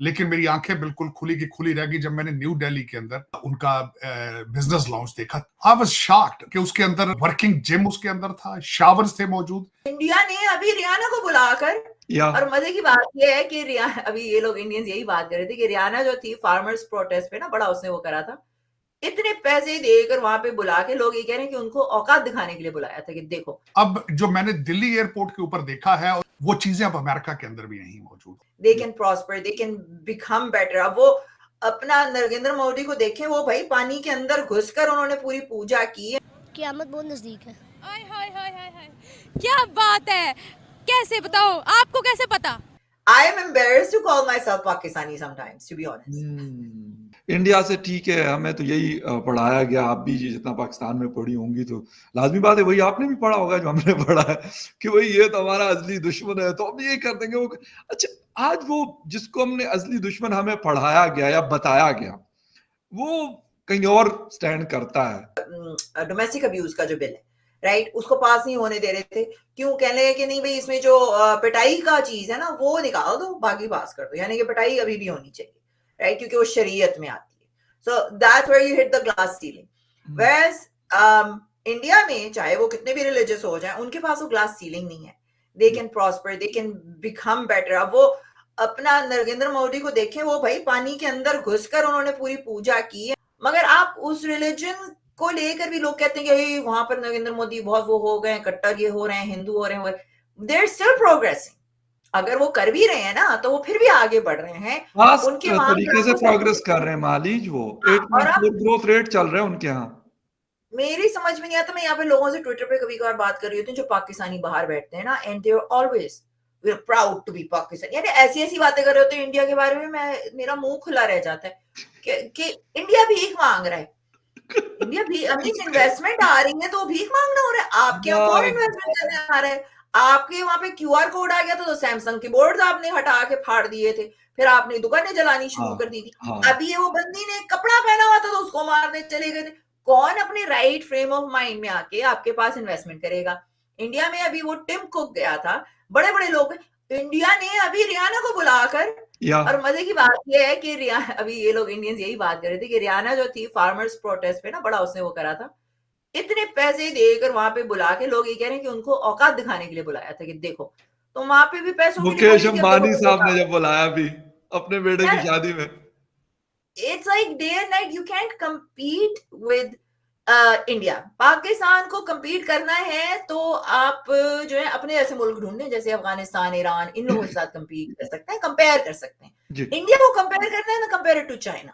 लेकिन मेरी आंखें बिल्कुल खुली की खुली रह गई जब मैंने न्यू दिल्ली के अंदर उनका बिजनेस लॉन्च देखा। आई वाज शॉक्ड कि उसके अंदर वर्किंग जिम उसके अंदर था, शावर्स थे मौजूद। इंडिया ने अभी रियाना को बुलाकर, और मजे की बात यह है कि अभी ये लोग इंडियंस यही बात कर रहे थे कि रियाना जो थी फार्मर्स प्रोटेस्ट पे ना, बड़ा उसने वो करा था, इतने पैसे देकर वहां पे बुला के लोग ये कह रहे हैं कि उनको औकात दिखाने के लिए बुलाया था कि देखो। अब जो मैंने दिल्ली एयरपोर्ट के ऊपर देखा है वो चीजें अब अमेरिका के अंदर भी नहीं मौजूद। They can prosper, they can become better. अब वो अपना नरेंद्र मोदी को देखें, वो भाई पानी के अंदर घुसकर उन्होंने पूरी पूजा की है। क़यामत बहुत नजदीक है। हाय हाय हाय हाय हाय, क्या बात है, कैसे बताओ, आपको कैसे पता? I am embarrassed to call myself Pakistani sometimes, to be honest. India से ठीक है, हमें तो यही पढ़ाया गया। आप भी जितना पाकिस्तान में पढ़ी होंगी तो लाजमी बात है वही आपने भी पढ़ा होगा जो हमने पढ़ा है कि भाई ये तो हमारा असली दुश्मन है, तो हम ये कर देंगे वो। अच्छा, आज वो जिसको हमने असली दुश्मन हमें पढ़ाया गया या बताया गया, वो कहीं और स्टैंड करता है। डोमेस्टिक अब्यूज का जो बिल है, राइट, उसको पास नहीं होने दे रहे थे। क्यों? कहने लगे कि नहीं भाई, इसमें जो पिटाई का चीज है ना वो निकाल दो, बाकी पास कर दो, यानी कि पिटाई अभी भी होनी चाहिए, राइट, क्योंकि वो शरीयत में आती है। So that's where you hit the glass ceiling. Whereas India में चाहे वो कितने भी रिलीजियस हो जाए, उनके पास वो ग्लास सीलिंग नहीं है। They can prosper, they can become better. अब वो अपना नरेंद्र मोदी को देखें, वो भाई पानी के अंदर घुसकर उन्होंने पूरी पूजा की है, मगर आप उस रिलीजन को लेकर भी लोग कहते हैं कि वहां पर नरेंद्र मोदी बहुत वो हो गए, कट्टर ये हो रहे हैं, हिंदू हो रहे हैं। They're still progressing. अगर वो कर भी रहे हैं ना, तो वो फिर भी आगे बढ़ रहे हैं। उनके वहां तरीके से प्रोग्रेस कर रहे हैं मालिज, वो 8.4 ग्रोथ रेट चल रहा है उनके यहाँ। मेरी समझ में नहीं आता। मैं यहाँ पे लोगों से ट्विटर पे कभी कभार बात कर रही होती हूँ जो पाकिस्तानी बाहर बैठते हैं ना, and they are always we are proud to be Pakistani, यानी ऐसी ऐसी बातें कर रहे होते हैं इंडिया के बारे में, मेरा मुंह खुला रह जाता है कि इंडिया भीख मांग रहा है। इंडिया भी इन्वेस्टमेंट आ रही है तो भीख मांगना हो रहा है। आपके यहाँ कौन इन्वेस्टमेंट करने आ रहा है? आपके वहां पे क्यूआर कोड आ गया था तो सैमसंग के बोर्ड आपने हटा के फाड़ दिए थे, फिर आपने दुकानें जलानी शुरू कर दी थी। अभी ये वो बंदी ने कपड़ा पहना हुआ था तो उसको मारने चले गए थे। कौन अपने राइट फ्रेम ऑफ माइंड में आके आपके पास इन्वेस्टमेंट करेगा? इंडिया में अभी वो टिम कुक गया था, बड़े बड़े लोग। इंडिया ने अभी रियाना को बुलाकर, और मजे की बात यह है कि अभी ये लोग इंडियंस यही बात कर रहे थे कि रियाना जो थी फार्मर्स प्रोटेस्ट पे ना, बड़ा उसने वो करा था, इतने पैसे देकर वहां पे बुला के लोग ये कह रहे हैं कि उनको औकात दिखाने के लिए बुलाया था कि देखो। तो वहां पे भी पैसों की मुकेश अंबानी साहब ने जब बुलाया भी अपने बेटे की शादी में, it's like day and night. You can't compete with India. Pakistan को कम्पीट करना है तो आप जो है अपने ऐसे मुल्क ढूंढने, जैसे अफगानिस्तान, ईरान, इन लोगों के साथ कम्पीट कर सकते हैं, कंपेयर कर सकते हैं। इंडिया को कंपेयर करना है ना, कंपेयर टू चाइना,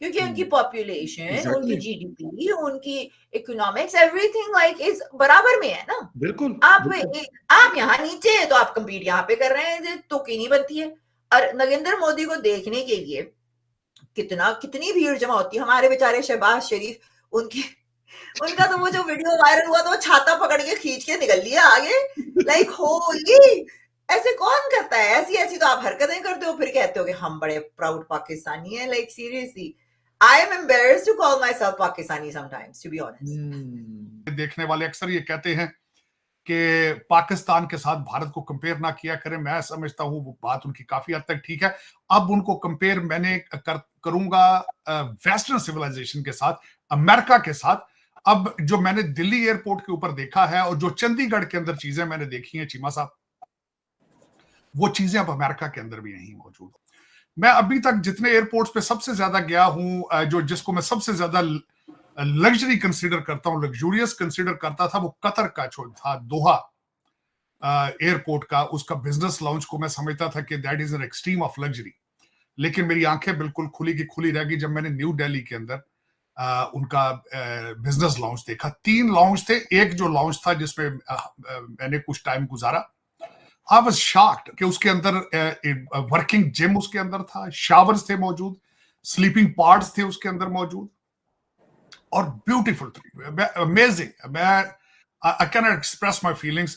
क्योंकि उनकी पॉपुलेशन, उनकी जीडीपी, उनकी इकोनॉमिक्स, एवरीथिंग लाइक इज बराबर में है ना। बिल्कुल। आप यहाँ नीचे है तो आप कम्पीट यहाँ पे कर रहे हैं, तो की नहीं बनती है। और नरेंद्र मोदी को देखने के लिए कितनी भीड़ जमा होती है। हमारे बेचारे शहबाज शरीफ, उनका तो वो जो वीडियो वायरल हुआ तो वो छाता पकड़ के खींच के निकल लिया आगे, लाइक होली। ऐसे कौन करता है? ऐसी ऐसी तो आप हरकतें करते हो, फिर कहते हो कि हम बड़े प्राउड पाकिस्तानी हैं। Like seriously, I am embarrassed to call myself Pakistani sometimes, to be honest. देखने वाले अक्सर ये कहते हैं कि पाकिस्तान के साथ भारत को कंपेयर ना किया करें। मैं समझता हूं वो बात उनकी काफी हद तक ठीक है। अब उनको कंपेयर मैंने करूंगा वेस्टर्न सिविलाइजेशन के साथ, अमेरिका के साथ। अब जो मैंने दिल्ली एयरपोर्ट के ऊपर देखा है और जो चंडीगढ़ के अंदर चीजें मैंने देखी हैं चीमा साहब, वो चीजें अब अमेरिका के अंदर भी नहीं मौजूद। मैं अभी तक जितने एयरपोर्ट्स पे सबसे ज्यादा गया हूं, जिसको मैं सबसे ज्यादा लग्जरी कंसीडर करता हूं, लग्जूरियस कंसीडर करता था, वो कतर का जो था दोहा एयरपोर्ट का, उसका बिजनेस लॉन्च को मैं समझता था कि that is an extreme of luxury. लेकिन मेरी आंखें बिल्कुल खुली की खुली रह गई जब मैंने न्यू दिल्ली के अंदर उनका बिजनेस लॉन्च देखा। 3 लॉन्च थे। एक जो लॉन्च था जिसमें मैंने कुछ टाइम गुजारा, आई वाज शॉक्ड कि उसके अंदर वर्किंग जिम उसके अंदर था, शावर्स थे मौजूद, स्लीपिंग पार्ट्स थे उसके अंदर मौजूद, और ब्यूटीफुल थी, amazing. I can not express my feelings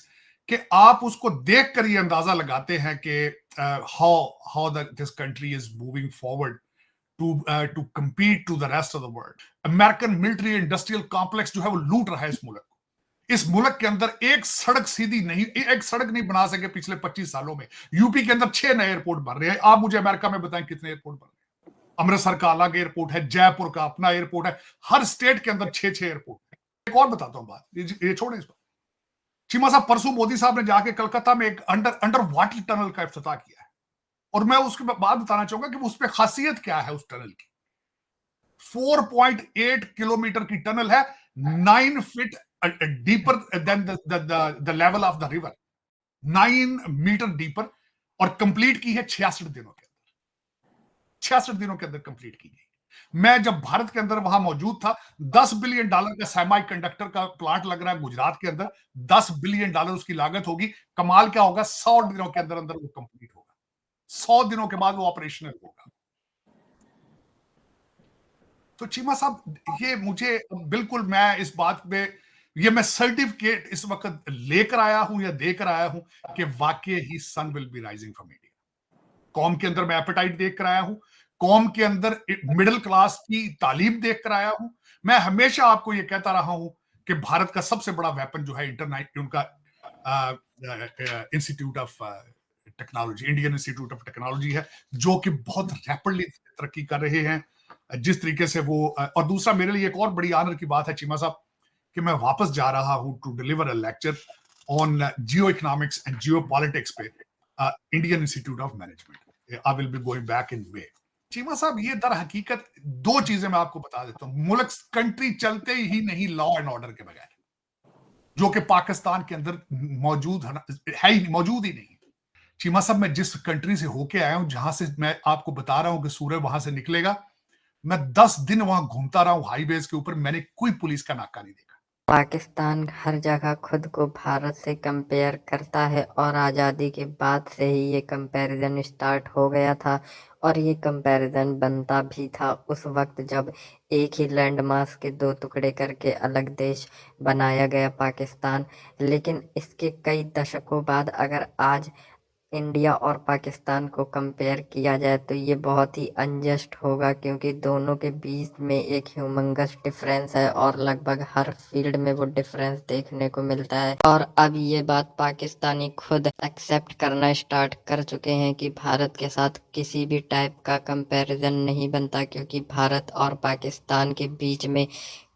कि आप उसको देखकर ये अंदाजा लगाते हैं कि how this country is moving forward to compete to the rest of the world। American military industrial complex जो है वो लूट रहा है इस मुल्क को। इस मुल्क के अंदर एक सड़क सीधी नहीं, एक सड़क नहीं बना सके पिछले 25 सालों में। यूपी के अंदर 6 नए एयरपोर्ट बन रहे हैं। आप मुझे अमेरिका में बताएं कितने एयरपोर्ट बन रहे हैं। अमृतसर का अलग एयरपोर्ट है, जयपुर का अपना एयरपोर्ट है, हर स्टेट के अंदर 6-6 एयरपोर्ट है। एक और बताता हूं बात, ये छोड़ें इस पर। चीमा साहब, परसों मोदी साहब ने जाके कलकत्ता में एक अंडर वाटर टनल का इफ्तिताह किया है, और मैं उसके बाद बताना चाहूंगा कि उस पर खासियत क्या है उस टनल की। 4.8 किलोमीटर की टनल है, 9 feet deeper than the level of the river, 9 metre deeper, और कंप्लीट की है 66 दिनों के अंदर। 66 दिनों के अंदर कंप्लीट की गई। मैं जब भारत के अंदर वहां मौजूद था, $10 बिलियन का सेमी कंडक्टर का प्लांट लग रहा है गुजरात के अंदर, $10 बिलियन उसकी लागत होगी। कमाल क्या होगा, 100 दिनों के अंदर अंदर वो कंप्लीट होगा, 100 दिनों के बाद वो ऑपरेशनल होगा। तो चीमा साहब, ये मुझे बिल्कुल, मैं इस बात पे, ये मैं सर्टिफिकेट इस वक्त लेकर आया हूं या देकर आया हूं कि वाकई ही sun will be rising from India. कौम के अंदर मैं एपेटाइट देख कर आया हूं, कौम के अंदर मिडिल क्लास की तालीम देख कर आया हूं। मैं हमेशा आपको यह कहता रहा हूं कि भारत का सबसे बड़ा वेपन जो है इंटरनेट, उनका institute of technology, Indian Institute of technology है, जो कि बहुत रैपिडली तरक्की कर रहे हैं। जिस तरीके से वो, और दूसरा मेरे लिए एक और बड़ी आनर की बात है चीमा साहब, कि मैं वापस जा रहा हूं to deliver a lecture on geo economics and geo politics पे Indian Institute of Management. I will be going back in May. Cheema साहब, ये दर हकीकत दो चीजें मैं आपको बता देता हूं। मुल्क, कंट्री चलते ही नहीं लॉ एंड ऑर्डर के बगैर, जो कि पाकिस्तान के अंदर मौजूद है ही मौजूद ही नहीं। चीमा साहब, मैं जिस कंट्री से होके आया हूं, जहां से मैं आपको बता रहा हूं कि सूर्य वहां से निकलेगा, मैं 10 दिन वहां घूमता रहा हूं हाईवेज के ऊपर, मैंने कोई पुलिस का नाका नहीं देखा। पाकिस्तान हर जगह खुद को भारत से कंपेयर करता है और आज़ादी के बाद से ही ये कंपैरिजन स्टार्ट हो गया था, और ये कंपैरिजन बनता भी था उस वक्त जब एक ही लैंड मास के दो टुकड़े करके अलग देश बनाया गया पाकिस्तान। लेकिन इसके कई दशकों बाद अगर आज इंडिया और पाकिस्तान को कंपेयर किया जाए तो ये बहुत ही अनजस्ट होगा, क्योंकि दोनों के बीच में एक ह्यूमंगस डिफरेंस है और लगभग हर फील्ड में वो डिफरेंस देखने को मिलता है। और अब ये बात पाकिस्तानी खुद एक्सेप्ट करना स्टार्ट कर चुके हैं कि भारत के साथ किसी भी टाइप का कंपैरिजन नहीं बनता, क्योंकि भारत और पाकिस्तान के बीच में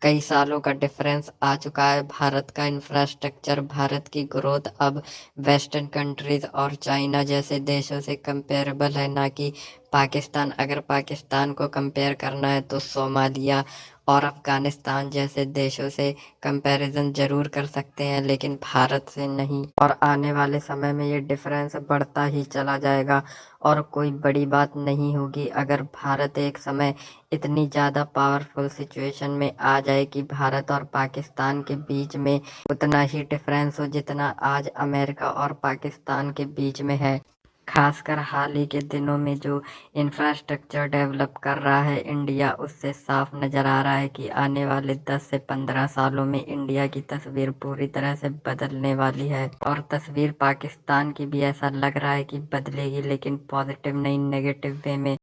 कई सालों का डिफरेंस आ चुका है। भारत का इंफ्रास्ट्रक्चर, भारत की ग्रोथ अब वेस्टर्न कंट्रीज और चाइना जैसे देशों से कंपेरेबल है, ना कि पाकिस्तान। अगर पाकिस्तान को कंपेयर करना है तो सोमालिया और अफगानिस्तान जैसे देशों से कंपैरिजन जरूर कर सकते हैं, लेकिन भारत से नहीं। और आने वाले समय में ये डिफरेंस बढ़ता ही चला जाएगा, और कोई बड़ी बात नहीं होगी अगर भारत एक समय इतनी ज़्यादा पावरफुल सिचुएशन में आ जाए कि भारत और पाकिस्तान के बीच में उतना ही डिफरेंस हो जितना आज अमेरिका और पाकिस्तान के बीच में है। खासकर हाल ही के दिनों में जो इंफ्रास्ट्रक्चर डेवलप कर रहा है इंडिया, उससे साफ नज़र आ रहा है कि आने वाले 10 से 15 सालों में इंडिया की तस्वीर पूरी तरह से बदलने वाली है। और तस्वीर पाकिस्तान की भी ऐसा लग रहा है कि बदलेगी, लेकिन पॉजिटिव नहीं, नेगेटिव वे में।